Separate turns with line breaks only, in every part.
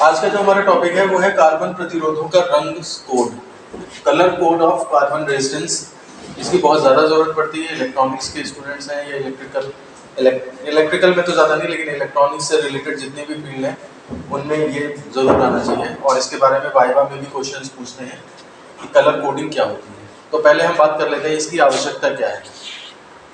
आज का जो हमारा टॉपिक है वो है कार्बन प्रतिरोधों का रंग code, colour code of carbon resistance. इसकी बहुत ज़्यादा ज़रूरत पड़ती है। इलेक्ट्रॉनिक्स के स्टूडेंट्स हैं या इलेक्ट्रिकल में तो ज़्यादा नहीं, लेकिन इलेक्ट्रॉनिक्स से रिलेटेड जितने भी फील्ड हैं उनमें ये ज़रूर आना चाहिए। और इसके बारे में वाइवा में भी क्वेश्चंस पूछते हैं कि कलर कोडिंग क्या होती है। तो पहले हम बात कर लेते हैं इसकी आवश्यकता क्या है।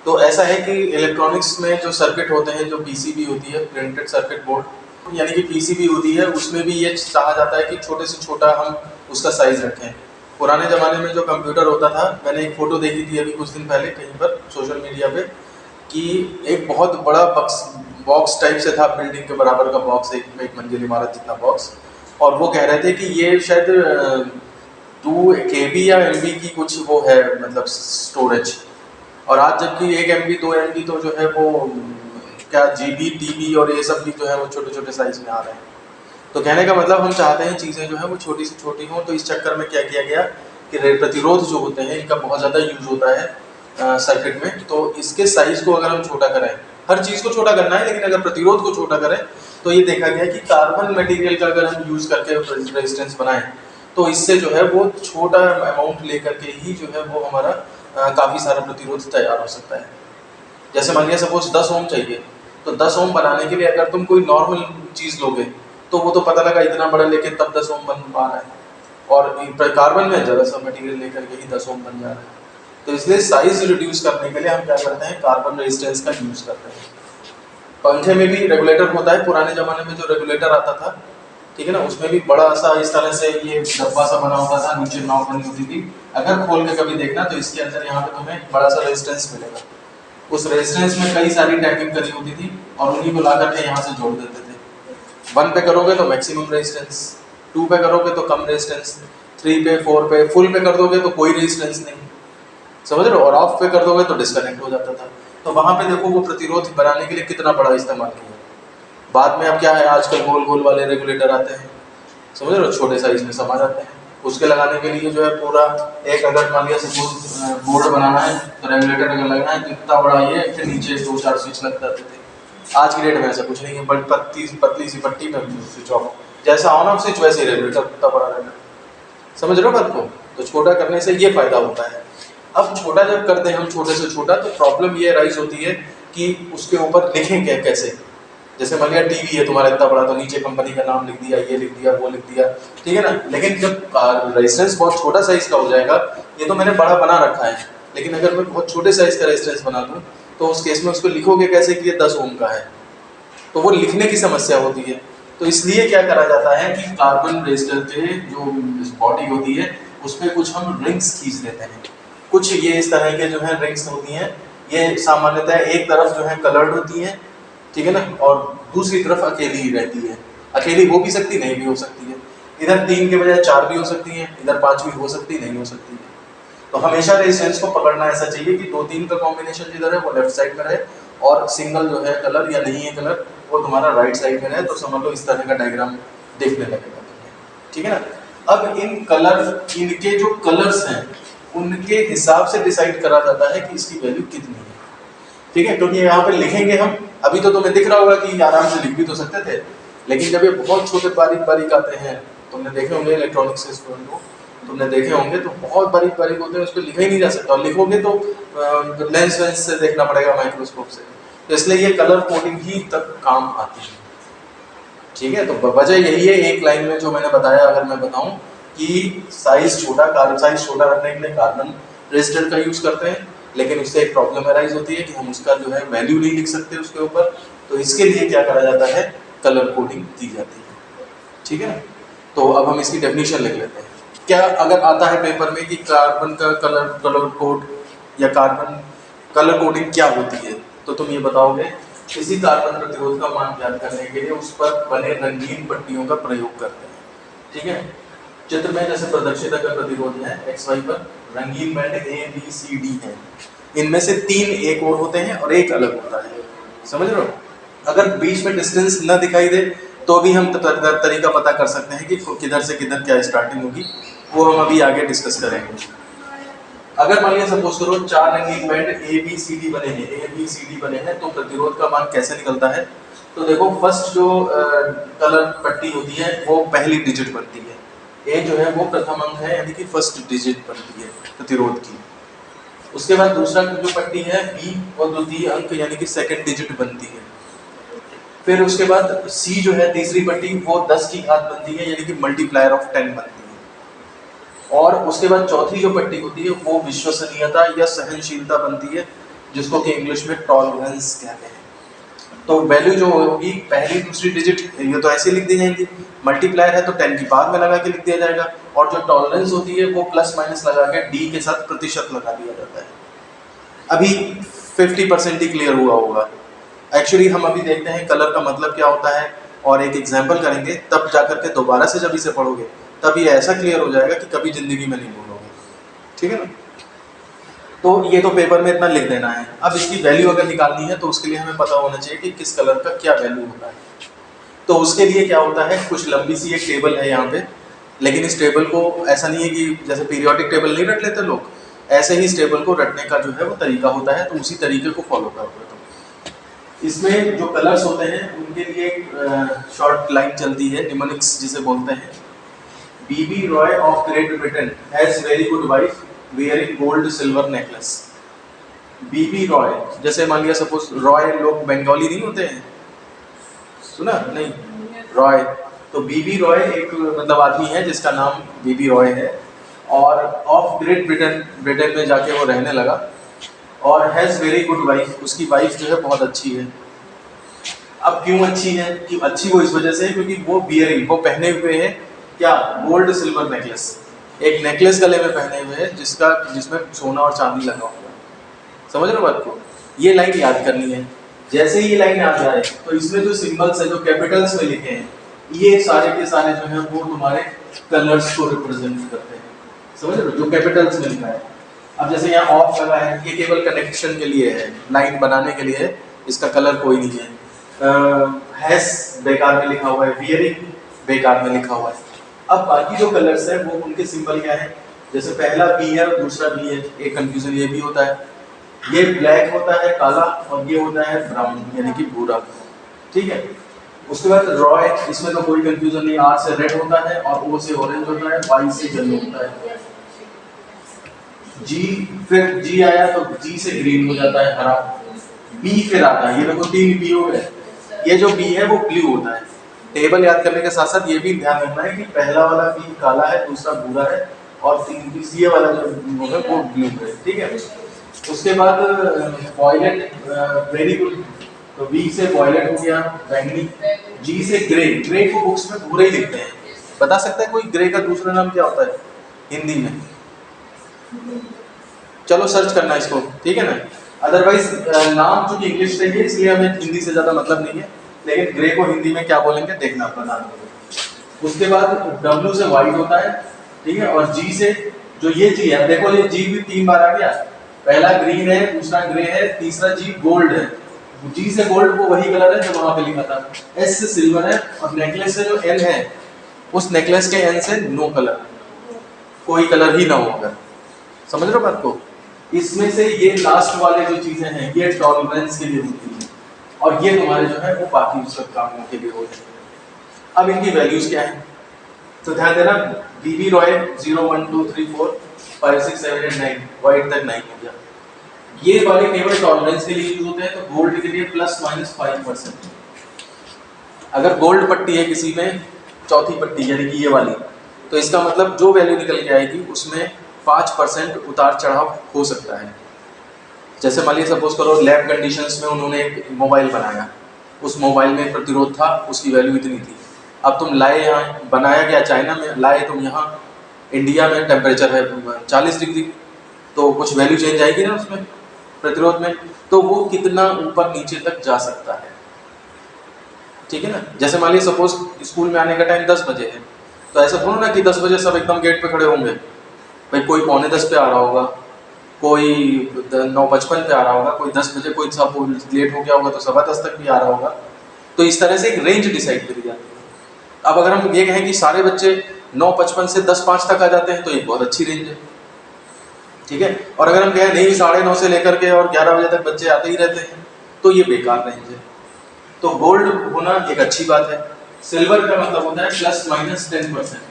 तो ऐसा है कि इलेक्ट्रॉनिक्स में जो सर्किट होते हैं, जो पीसीबी होती है, प्रिंटेड सर्किट बोर्ड, यानी कि पीसीबी होती है, उसमें भी ये चाहा जाता है कि छोटे से छोटा हम उसका साइज रखें। पुराने ज़माने में जो कंप्यूटर होता था, मैंने एक फ़ोटो देखी थी अभी कुछ दिन पहले कहीं पर सोशल मीडिया पे, कि एक बहुत बड़ा बॉक्स टाइप से था, बिल्डिंग के बराबर का बॉक्स, एक मंजिल इमारत जितना बॉक्स। और वो कह रहे थे कि ये शायद 2 KB या MB की कुछ वो है, मतलब स्टोरेज। और आज जबकि 1 MB 2 MB तो जो है वो क्या GB TB और ये सब भी जो है वो छोटे छोटे साइज में आ रहे हैं। तो कहने का मतलब हम चाहते हैं चीज़ें जो है वो छोटी से छोटी हों। तो इस चक्कर में क्या किया गया कि प्रतिरोध जो होते हैं इनका बहुत ज़्यादा यूज होता है सर्किट में। तो इसके साइज़ को अगर हम छोटा करें, हर चीज़ को छोटा करना है, लेकिन अगर प्रतिरोध को छोटा करें तो ये देखा गया कि कार्बन मटेरियल का अगर हम यूज़ करके रेजिस्टेंस बनाएं तो इससे जो है वो छोटा अमाउंट लेकर के ही जो है वो हमारा काफ़ी सारा प्रतिरोध तैयार हो सकता है। जैसे मान लिया सपोज 10 ओम चाहिए, तो 10 ओम बनाने के लिए अगर तुम कोई नॉर्मल चीज़ लोगे तो वो तो पता लगा इतना बड़ा लेके तब 10 ओम बन पा रहा है, और कार्बन में ज़रा सा मटेरियल लेकर के ही 10 ओम बन जा रहा है। तो इसलिए साइज रिड्यूस करने के लिए हम क्या करते हैं, कार्बन रेजिस्टेंस का यूज़ करते हैं। पंखे में भी रेगुलेटर होता है। पुराने ज़माने में जो रेगुलेटर आता था, ठीक है ना, उसमें भी बड़ा सा इस तरह से ये डब्बा सा बना होता था, नीचे नॉब बनी होती थी। अगर खोल के कभी देखना तो इसके अंदर यहाँ पे तुम्हें बड़ा सा रेजिस्टेंस मिलेगा। उस रेजिस्टेंस में कई सारी टैपिंग करी होती थी और उन्हीं को ला करके यहाँ से जोड़ देते थे। 1 पे करोगे तो मैक्सिमम रेजिस्टेंस, 2 पे करोगे तो कम रेजिस्टेंस, 3 पे 4 पे फुल पे कर दोगे तो कोई रेजिस्टेंस नहीं, समझ रहे हो, और ऑफ पे कर दोगे तो डिस्कनेक्ट हो जाता था। तो वहाँ पे देखो वो प्रतिरोध बनाने के लिए कितना बड़ा इस्तेमाल किया। बाद में अब क्या है, आजकल गोल गोल वाले रेगुलेटर आते हैं, समझ रहे हो, छोटे साइज में समा जाते हैं। उसके लगाने के लिए जो है पूरा एक, अगर मान लिया सपोज बोर्ड बनाना है तो रेगुलेटर अगर लगना है तो इतना बड़ा ये, फिर नीचे 2-4 स्विच लग जाते थे। आज की डेट में ऐसा कुछ नहीं है, बड़ी पतली सी पट्टी में स्विच ऑफ, जैसा ऑन ऑफ स्विच वैसे ही रेगुलेटर इतना बड़ा रेगुलेटर। समझ रहे हो बात को। तो छोटा करने से ये फायदा होता है। अब छोटा जब करते हैं हम छोटे से छोटा, तो प्रॉब्लम ये राइज होती है कि उसके ऊपर लिखें क्या, कैसे। जैसे मान लिया टीवी है तुम्हारा इतना बड़ा, तो नीचे कंपनी का नाम लिख दिया, ये लिख दिया, वो लिख दिया, ठीक है ना। लेकिन जब रेजिस्टेंस बहुत छोटा साइज का हो जाएगा, ये तो मैंने बड़ा बना रखा है, लेकिन अगर मैं बहुत छोटे साइज का रेजिस्टेंस बना दूं तो उस केस में उसको लिखोगे कैसे कि ये 10 ओम का है, तो वो लिखने की समस्या होती है। तो इसलिए क्या करा जाता है कि कार्बन रेजिस्टर के जो बॉडी होती है उसमें कुछ हम रिंग्स खींच देते हैं। कुछ ये इस तरह के जो है रिंग्स होती हैं, ये सामान्यतः एक तरफ जो है कलर्ड होती हैं, ठीक है ना, और दूसरी तरफ अकेली ही रहती है। अकेली हो भी सकती, नहीं भी हो सकती है। इधर 3 के बजाय 4 भी हो सकती हैं, इधर 5 भी हो सकती, नहीं हो सकती है। तो हमेशा रेजिस्टेंस को पकड़ना ऐसा चाहिए कि 2-3 का कॉम्बिनेशन जिधर है वो लेफ्ट साइड में रहे, और सिंगल जो है कलर या नहीं है कलर वो तुम्हारा राइट साइड में रहे। तो समझ लो इस तरह का डायग्राम देखने लगेगा, ठीक है ना। अब इनके जो कलर्स हैं उनके हिसाब से डिसाइड करा जाता है कि इसकी वैल्यू कितनी है, ठीक है। क्योंकि यहाँ पे लिखेंगे हम, अभी तो तुम्हें दिख रहा होगा कि आराम से लिख भी तो सकते थे, लेकिन जब ये बहुत छोटे बारीक बारीक आते हैं, तुमने देखे होंगे इलेक्ट्रॉनिक्स के स्टूडेंट को, तुमने देखे होंगे तो बहुत बारीक बारीक होते हैं, उस पर लिखा ही नहीं जा सकता, और लिखोगे तो लेंस वेंस से देखना पड़ेगा, माइक्रोस्कोप से। तो इसलिए ये कलर कोडिंग ही तक काम आती है, ठीक है। तो वजह यही है, एक लाइन में जो मैंने बताया, अगर मैं बताऊं कि साइज छोटा रखने के लिए कार्बन रेजिस्टेंस का यूज करते हैं, लेकिन उससे एक प्रॉब्लम अराइज होती है कि हम उसका जो है वैल्यू नहीं लिख सकते उसके ऊपर। तो इसके लिए क्या करा जाता है, कलर कोडिंग की जाती है, ठीक है ना। तो अब हम इसकी डेफिनेशन लिख लेते हैं। क्या अगर आता है पेपर में कि कार्बन का कलर कोड या कार्बन कलर कोडिंग क्या होती है, तो तुम ये बताओगे किसी कार्बन प्रतिरोध का मान ज्ञात करने के लिए उस पर बने रंगीन पट्टियों का प्रयोग करते हैं, ठीक है। चित्र में जैसे प्रदर्शित का प्रतिरोध है XY पर रंगीन बैंड ABCD है, इनमें से 3 एक और होते हैं और एक अलग होता है, समझ रहे हो। अगर बीच में डिस्टेंस न दिखाई दे तो भी हम तरीका पता कर सकते हैं कि किधर से किधर क्या स्टार्टिंग होगी, वो हम अभी आगे डिस्कस करेंगे। अगर मान लिया सपोज करो 4 रंगीन बैंड ABCD बने हैं, तो प्रतिरोध का मान कैसे निकलता है, तो देखो फर्स्ट जो कलर पट्टी होती है वो पहली डिजिट बनती है, ए जो है वो प्रथम अंक है यानी कि फर्स्ट डिजिट बनती है प्रतिरोध की। उसके बाद दूसरा जो पट्टी है बी वो द्वितीय अंक यानी कि सेकंड डिजिट बनती है। फिर उसके बाद सी जो है तीसरी पट्टी वो 10 की घात बनती है यानी कि मल्टीप्लायर ऑफ 10 बनती है। और उसके बाद चौथी जो पट्टी होती है वो विश्वसनीयता या सहनशीलता बनती है जिसको कि इंग्लिश में टॉलरेंस कहते हैं। तो वैल्यू जो होगी पहली दूसरी डिजिट ये तो ऐसे लिख दी जाएंगी, मल्टीप्लायर है तो 10 की पावर में लगा के लिख दिया जाएगा, और जो टॉलरेंस होती है वो प्लस माइनस लगा के डी के साथ प्रतिशत लगा दिया जाता है। अभी 50% ही क्लियर हुआ होगा। एक्चुअली हम अभी देखते हैं कलर का मतलब क्या होता है और एक एग्जाम्पल करेंगे, तब जाकर के दोबारा से जब इसे पढ़ोगे तब ये ऐसा क्लियर हो जाएगा कि कभी जिंदगी में नहीं भूलोगे। ठीक है ना? तो ये तो पेपर में इतना लिख देना है। अब इसकी वैल्यू अगर निकालनी है तो उसके लिए हमें पता होना चाहिए कि किस कलर का क्या वैल्यू होता है। तो उसके लिए क्या होता है, कुछ लंबी सी एक टेबल है यहाँ पे, लेकिन इस टेबल को ऐसा नहीं है कि जैसे पीरियोडिक टेबल नहीं रट लेते लोग, ऐसे ही इस टेबल को रटने का जो है वो तरीका होता है, तो उसी तरीके को फॉलो करोगे। तो इसमें जो कलर्स होते हैं उनके लिए एक शॉर्ट लाइन चलती है, निमोनिक्स जिसे बोलते हैं। B B Roy of Great Britain has very good wife wearing gold silver necklace। B B Roy, जैसे मान लिया सपोज रॉय लोग बंगाली नहीं होते हैं, सुना नहीं? रॉय, तो बीबी रॉय एक मतलब आदमी है जिसका नाम बीबी रॉय है, और ऑफ ग्रेट ब्रिटेन, ब्रिटेन में जाके वो रहने लगा, और हैज़ वेरी गुड वाइफ, उसकी वाइफ जो है बहुत अच्छी है। अब क्यों अच्छी है? कि अच्छी वो इस वजह से है क्योंकि वो बियरिंग, वो पहने हुए है क्या, गोल्ड सिल्वर नेकलेस, एक नेकलेस गले में पहने हुए है जिसमें सोना और चांदी लगा हुआ है। समझ रहे हो बात को? ये लाइन याद करनी है। जैसे ही ये लाइन याद आए तो इसमें जो सिंबल्स है जो कैपिटल्स में लिखे हैं ये सारे के सारे जो है वो तुम्हारे कलर्स को रिप्रेजेंट करते हैं। समझ रहे हो? जो कैपिटल्स में लिखा है। अब जैसे यहाँ ऑफ लगा है, ये केवल कनेक्शन के लिए है, लाइन बनाने के लिए है, इसका कलर कोई नहीं है। हैस बेकार में लिखा हुआ है, वियरिंग बेकार में लिखा हुआ है। अब बाकी जो कलर्स है वो उनके सिंबल क्या है, जैसे पहला बी है और दूसरा बी है, एक कंफ्यूजन ये भी होता है, ये ब्लैक होता है काला और ये होता है ब्राउन यानी कि भूरा। ठीक है? उसके बाद रॉय, इसमें तो कोई कंफ्यूजन नहीं, आर से रेड होता है और ओ से ऑरेंज होता है, वाई से येलो होता है। जी, फिर जी आया तो जी से ग्रीन हो जाता है, हरा। बी फिर आता है, ये देखो 3 बी हो गए। ये जो बी है वो ब्लू होता है। टेबल याद करने के साथ साथ ये भी ध्यान रखना है कि पहला वाला बी काला है, दूसरा भूरा है, और तीसरी वाला जो है वो ब्लू है। ठीक है? उसके बाद वॉयलेट, वेरी गुड, तो बी से वॉयलेट हो गया, बैंगनी। जी से ग्रे, ग्रे को बुक्स में भूरा ही लिखते हैं। बता सकता है कोई ग्रे का दूसरा नाम क्या होता है हिंदी में? चलो सर्च करना इसको, ठीक है ना? अदरवाइज नाम चूंकि इंग्लिश से है इसलिए हमें हिंदी से ज्यादा मतलब नहीं है, लेकिन ग्रे को हिंदी में क्या बोलेंगे देखना बता दो। उसके बाद W से व्हाइट होता है, ठीक है, और G से जो ये G है, देखो ये G भी 3 बार आ गया, पहला ग्रीन है, दूसरा ग्रे है, तीसरा G गोल्ड है। G से गोल्ड वो वही कलर है जो वहां पे लिखा था। S से सिल्वर है, और नेकलेस से जो N है उस नेकलेस के N से नो कलर, कोई कलर ही ना हो। अगर समझ रहे हो बात को? इसमें से ये लास्ट वाले जो चीजें हैं ये टॉलरेंस के लिए होती है, और ये तुम्हारे जो है वो बाकी सब कामों के लिए होते हैं। अब इनकी वैल्यूज क्या है तो ध्यान देना, बीबी रॉय 0 1 2 3 4 5 6 7 8 9, व्हाइट तक 9 हो गया। ये वाले केवल टॉलरेंस के लिए यूज होते हैं, तो गोल्ड के लिए ±5%। अगर गोल्ड पट्टी है किसी में, चौथी पट्टी यानी कि ये वाली, तो इसका मतलब जो वैल्यू निकल के आएगी उसमें 5% उतार चढ़ाव हो सकता है। जैसे मान लीजिए सपोज करो लैब कंडीशंस में उन्होंने एक मोबाइल बनाया, उस मोबाइल में प्रतिरोध था, उसकी वैल्यू इतनी थी। अब तुम लाए यहाँ, बनाया गया चाइना में, लाए तुम यहाँ इंडिया में, टेम्परेचर है 40 डिग्री, तो कुछ वैल्यू चेंज आएगी ना उसमें प्रतिरोध में, तो वो कितना ऊपर नीचे तक जा सकता है। ठीक है ना? जैसे मान लीजिए सपोज स्कूल में आने का टाइम 10 बजे है, तो ऐसा थोड़ा ना कि 10 बजे सब एकदम गेट पे खड़े होंगे। भाई कोई 9:45 पे आ रहा होगा, कोई 9:55 पे आ रहा होगा, कोई 10 बजे, कोई सब लेट हो गया होगा तो 10:15 तक भी आ रहा होगा। तो इस तरह से एक रेंज डिसाइड करी जाती है। अब अगर हम ये कहें कि सारे बच्चे 9:55 से 10:05 तक आ जाते हैं तो एक बहुत अच्छी रेंज है। ठीक है? और अगर हम कहें नहीं 9:30 से लेकर के और 11 बजे तक बच्चे आते ही रहते हैं तो ये बेकार रेंज है। तो गोल्ड होना एक अच्छी बात है। सिल्वर का मतलब होता है प्लस माइनस 10%,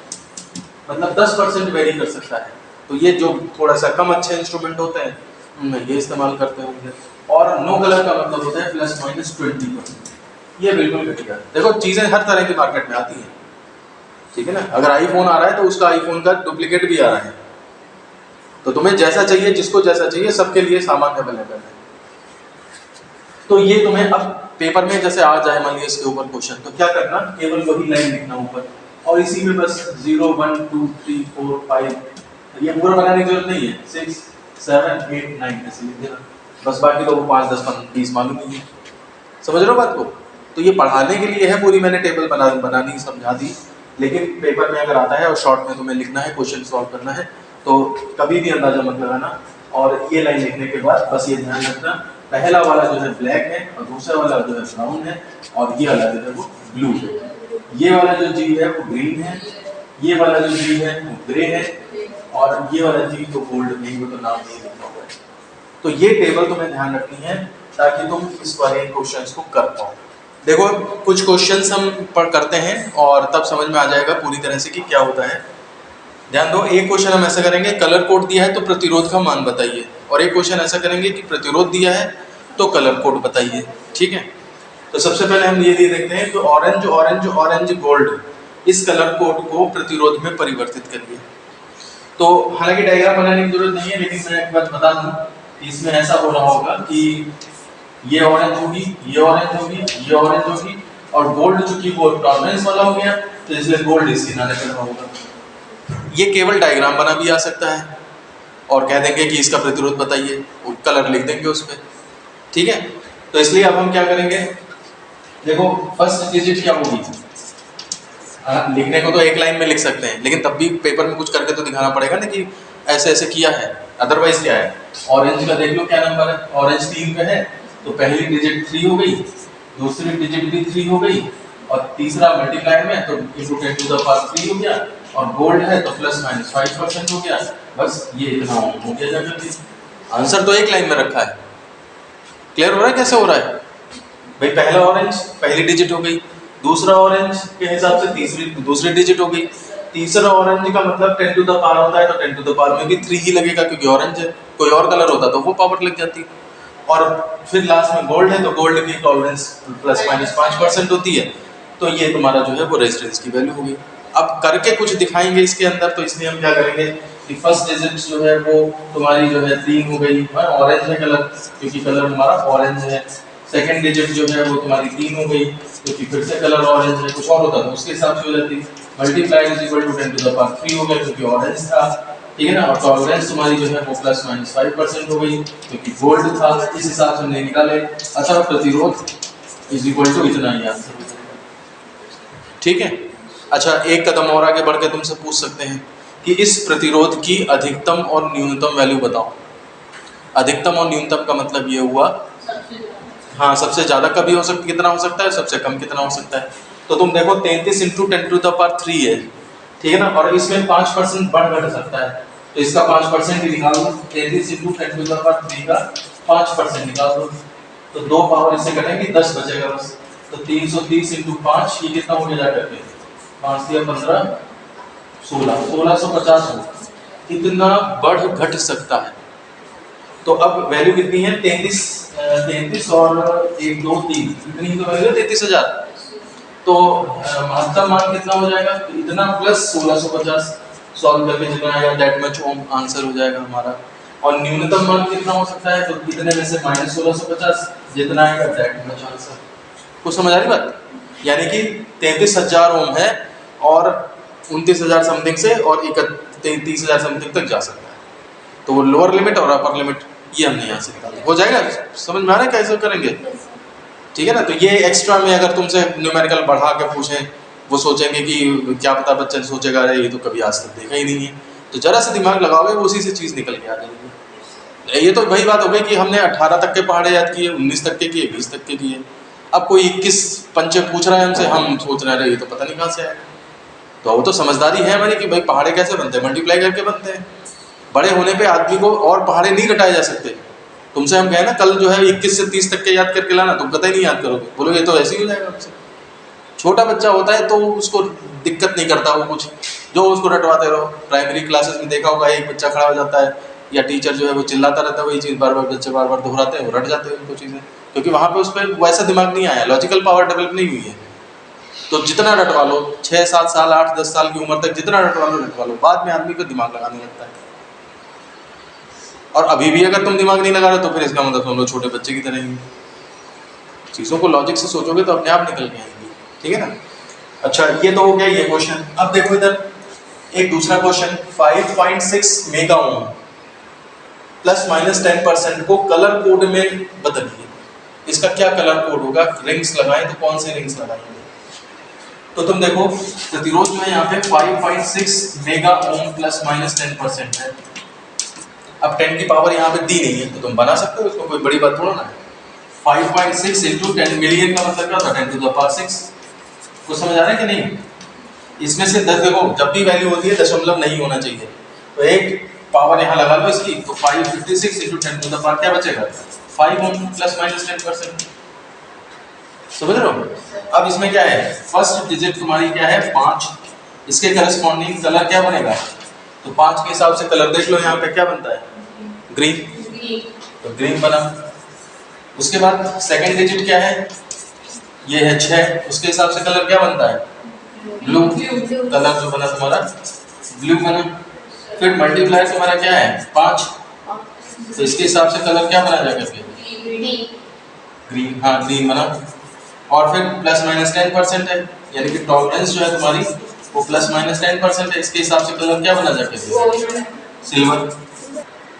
मतलब 10% वेरी कर सकता है। तो ये जो थोड़ा सा कम अच्छे इंस्ट्रूमेंट होते हैं उनमें ये इस्तेमाल करते होंगे। और नो कलर का मतलब होता है प्लस माइनस 20%। ये बिल्कुल घटिया। देखो चीज़ें हर तरह की मार्केट में आती हैं, ठीक है ना। अगर आईफोन आ रहा है तो उसका आईफोन का डुप्लीकेट भी आ रहा है। तो तुम्हें जैसा चाहिए, जिसको जैसा चाहिए, सबके लिए सामान अवेलेबल है। तो ये तुम्हें अब पेपर में जैसे आ जाए मान लीजिए इसके ऊपर क्वेश्चन, तो क्या करना, केवल वही लाइन लिखना ऊपर और इसी में बस 0 1 2 3 4 5, ये पूरा बनाने की जरूरत नहीं है, 6 7 8 9 ऐसे लिख देना बस। बाकी तो वो 5 10 20 मालूम ही है। समझ रहे हो बात को। तो ये पढ़ाने के लिए है, पूरी मैंने टेबल बनानी समझा दी। लेकिन पेपर में अगर आता है और शॉर्ट में तुम्हें लिखना है, क्वेश्चन सॉल्व करना है, तो कभी भी अंदाजा मत लगाना। और ये लाइन लिखने के बाद बस ये ध्यान रखना, पहला वाला जो है ब्लैक है और दूसरा वाला जो है ब्राउन है और ये वाला जो है वो ब्लू है। ये वाला जो जी है वो ग्रीन है, ये वाला जो जी है वो ग्रे है और ये वाला जी तो गोल्ड नहीं, वो तो नाम नहीं लिखा हुआ है। तो ये टेबल तुम्हें ध्यान रखनी है ताकि तुम इस वाले क्वेश्चंस को कर पाओ। देखो कुछ क्वेश्चंस हम पढ़ करते हैं और तब समझ में आ जाएगा पूरी तरह से कि क्या होता है। ध्यान दो, एक क्वेश्चन हम ऐसा करेंगे, कलर कोड दिया है तो प्रतिरोध का मान बताइए। और एक क्वेश्चन ऐसा करेंगे कि प्रतिरोध दिया है तो कलर कोड बताइए। ठीक है, तो सबसे पहले हम ये देखते हैं कि ऑरेंज ऑरेंज ऑरेंज गोल्ड, इस कलर कोड को प्रतिरोध में परिवर्तित करिए। तो हालांकि डायग्राम बनाने की जरूरत नहीं है, लेकिन मैं एक बात बता दूं कि इसमें ऐसा हो रहा होगा कि ये ऑरेंज होगी, ये ऑरेंज होगी, ये ऑरेंज होगी और गोल्ड चूंकि वो टॉलरेंस वाला हो गया तो इसलिए गोल्ड इस किनारे पे होगा। ये केवल डायग्राम बना भी आ सकता है और कह देंगे कि इसका प्रतिरोध बताइए, कलर लिख देंगे उस पर। ठीक है, तो इसलिए अब हम क्या करेंगे, देखो फर्स्ट डिजिट क्या होगी, लिखने को तो एक लाइन में लिख सकते हैं लेकिन तब भी पेपर में कुछ करके तो दिखाना पड़ेगा ना कि ऐसे ऐसे किया है। अदरवाइज क्या है, ऑरेंज का देख लो क्या नंबर है, ऑरेंज 3 पे है तो पहली डिजिट 3 हो गई, दूसरी डिजिट भी 3 हो गई और तीसरा मल्टीप्लाई में तो इंटू 10 टू द पावर 3 हो गया और गोल्ड है तो प्लस माइनस 5% हो गया। बस ये इतना हो गया जाकर, आंसर तो एक लाइन में रखा है। क्लियर हो रहा है कैसे हो रहा है भाई। पहला ऑरेंज पहली डिजिट हो गई, दूसरा ऑरेंज के हिसाब से दूसरी डिजिट हो गई, तीसरा ऑरेंज का मतलब 10 टू द पावर होता है तो 10 टू द पावर में भी 3 ही लगेगा क्योंकि ऑरेंज है। कोई और कलर होता तो वो पावर लग जाती। और फिर लास्ट में गोल्ड है तो गोल्ड की टॉलरेंस प्लस माइनस 5% होती है, तो ये तुम्हारा जो है वो रेजिस्टेंस की वैल्यू होगी। अब करके कुछ दिखाएंगे इसके अंदर, तो इसलिए हम क्या करेंगे कि फर्स्ट डिजिट जो है वो तुम्हारी जो है 3 हो गई, ऑरेंज है कलर क्योंकि कलर हमारा ऑरेंज है। सेकंड डिजिट जो है वो तुम्हारी 3 हो गई क्योंकि फिर से कलर ऑरेंज है, कुछ और होता तो उसके हिसाब से हो जाती। Multiply is equal to 10 to the power 3 हो गया क्योंकि ऑरेंज था, ठीक है ना। और टॉलरेंस तुम्हारी जो है वो प्लस माइनस 5% हो गई क्योंकि गोल्ड था, इस हिसाब से हमने निकाले। अतः प्रतिरोध इज इक्वल टू इतना ही आंसर। ठीक है, अच्छा एक कदम और आगे बढ़ के तुमसे पूछ सकते हैं कि इस प्रतिरोध की अधिकतम और न्यूनतम वैल्यू बताओ। अधिकतम और न्यूनतम का मतलब ये हुआ, हाँ सबसे ज्यादा कभी हो सकता कितना हो सकता है, सबसे कम कितना हो सकता है। तो तुम देखो 33 इंटू 10 टू द पावर 3 है, ठीक है ना, और इसमें 5% बढ़ घट सकता है तो इसका 5% ही निकाल दो। 33 इंटू 10 टू द पावर 3 का 5% निकाल दो तो 2 पावर इससे कटेंगे 10 बचेगा बस। तो 330 इंटू 5 ये कितना हो गया जा करके 5 या 15 16 1650 हो, इतना बढ़ घट सकता है। तो अब वैल्यू कितनी है 33 और 1 2 3 इतनी तो वैल्यू 33,000। तो महत्तम मान कितना हो जाएगा, तो इतना प्लस 1650 सॉल्व करके जितना आएगा दैट मच ओम आंसर हो जाएगा हमारा। और न्यूनतम मान कितना हो सकता है, तो कितने में से माइनस 1650 जितना आएगा दैट मच आंसर। कुछ समझ आ रही बात, यानी कि 33,000 ओम है और 29,000 समथिंग से और 30,000 समथिंग तक जा सकता है। तो वो लोअर लिमिट और अपर लिमिट ये हमने यहाँ से निकाला, हो जाएगा। समझ में आ रहा है कैसे करेंगे, ठीक है ना। तो ये एक्स्ट्रा में अगर तुमसे न्यूमेरिकल बढ़ा के पूछें, वो सोचेंगे कि क्या पता बच्चा सोचेगा अरे ये तो कभी आज तक देखा ही नहीं है, तो जरा सा दिमाग लगाओगे वो उसी से चीज़ निकल के आ जाएगी। ये तो वही बात हो गई कि हमने 18 तक के पहाड़े याद किए, 19 तक के किए, 20 तक के किए। अब कोई 21 पंचे पूछ रहा है हमसे, हम सोच रहे हैं ये तो पता नहीं कहाँ से आया। तो वो तो समझदारी है हमारी कि भाई पहाड़े कैसे बनते हैं, मल्टीप्लाई करके बनते हैं। बड़े होने पे आदमी को और पहाड़े नहीं घटाए जा सकते, तुमसे हम कहें ना कल जो है 21 से 30 तक के याद करके लाना, तुम कतई नहीं याद करोगे, बोलोगे ये तो ऐसे ही हो जाएगा हमसे। छोटा बच्चा होता है तो उसको दिक्कत नहीं करता, वो कुछ जो उसको रटवाते रहो। प्राइमरी क्लासेस में देखा होगा, एक बच्चा खड़ा हो जाता है या टीचर जो है वो चिल्लाता रहता है, वही चीज़ बार बार बच्चे बार बार दोहराते हैं, वो रट जाते हैं उनको चीज़ें, क्योंकि वहाँ पे उस पर वैसा दिमाग नहीं आया, लॉजिकल पावर डेवलप नहीं हुई है। तो जितना रटवा लो, 6-7 साल 8-10 साल की उम्र तक जितना रटवा लो, बाद में आदमी को दिमाग लगाने लगता है। और अभी भी अगर तुम दिमाग नहीं लगा रहे तो फिर इसका मतलब तुम लोग छोटे बच्चे की तरह ही, चीज़ों को लॉजिक से सोचोगे तो अपने आप निकल के आएंगी, ठीक है ना। अच्छा, ये तो हो गया ये क्वेश्चन। अब देखो इधर एक दूसरा क्वेश्चन, 5.6 मेगा ओम ±10% को कलर कोड में बदलिए। इसका क्या कलर कोड होगा, रिंग्स लगाएं तो कौन से रिंग्स लगाएंगे। तो तुम देखो प्रतिरोध जो है यहाँ पे 5.6 मेगा ओम ±10% है। अब 10 की पावर यहाँ पे दी नहीं है तो तुम बना सकते हो, इसमें कोई बड़ी बात थोड़ा ना है। 5.6 × 10 मिलियन का मतलब क्या होता है, 10⁻⁶। कुछ समझ आ रहा है कि नहीं। इसमें से 10 देखो, जब भी वैल्यू होती है दशमलव नहीं होना चाहिए, तो एक पावर यहाँ लगा लो इसकी, तो 556 × 10⁻⁴ क्या बचेगा, 5 ओम ±10%। समझ रहे हो। अब इसमें क्या है, फर्स्ट डिजिट तुम्हारी क्या है 5, इसके करस्पॉन्डिंग कलर क्या बनेगा, तो 5 के हिसाब से कलर देख लो यहाँ पे क्या बनता है, ग्रीन, तो ग्रीन बना। उसके बाद सेकंड डिजिट क्या है, ये है 6, उसके हिसाब से कलर क्या बनता है, ब्लू, कलर जो बना तुम्हारा ब्लू बना। फिर मल्टीप्लायर तुम्हारा क्या है 5, तो इसके हिसाब से कलर क्या बना जाएगा, ग्रीन, हाँ ग्रीन बना। और फिर ±10% है, यानी कि टॉलरेंस जो है तुम्हारी वो ±10% है, इसके हिसाब से कलर क्या बना जाएगा, सिल्वर।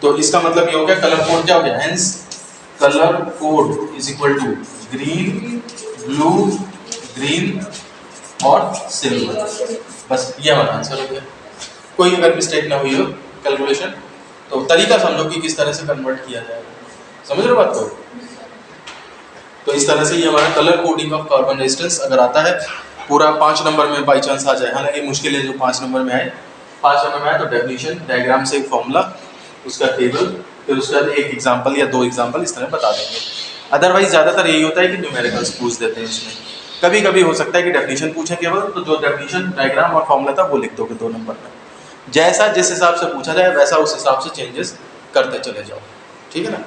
तो इसका मतलब ये हो गया कलर कोड क्या हो गया, hence colour code is equal to green, blue, green और सिल्वर। बस ये हमारा आंसर हो गया। कोई अगर मिस्टेक ना हुई हो कैलकुलेशन, तो तरीका समझो कि किस तरह से कन्वर्ट किया जाएगा, समझ रहे हो बात को। तो इस तरह से ये हमारा colour coding of carbon resistance अगर आता है पूरा 5 नंबर में बाई चांस आ जाए, हालांकि मुश्किल है जो 5 नंबर में आए। 5 नंबर में आए तो डेफिनेशन, डायग्राम से एक फॉर्मूला, उसका टेबल, फिर उसका एक एग्जाम्पल या 2 एग्जाम्पल इस तरह बता देंगे। अदरवाइज ज़्यादातर यही होता है कि न्यूमेरिकल्स पूछ देते हैं इसमें। कभी कभी हो सकता है कि डेफिनेशन पूछें केवल, तो जो डेफिनेशन डायग्राम और फॉर्मूला था वो लिख दोगे 2 नंबर में। जैसा जिस हिसाब से पूछा जाए वैसा उस हिसाब से चेंजेस करते चले जाओ, ठीक है ना।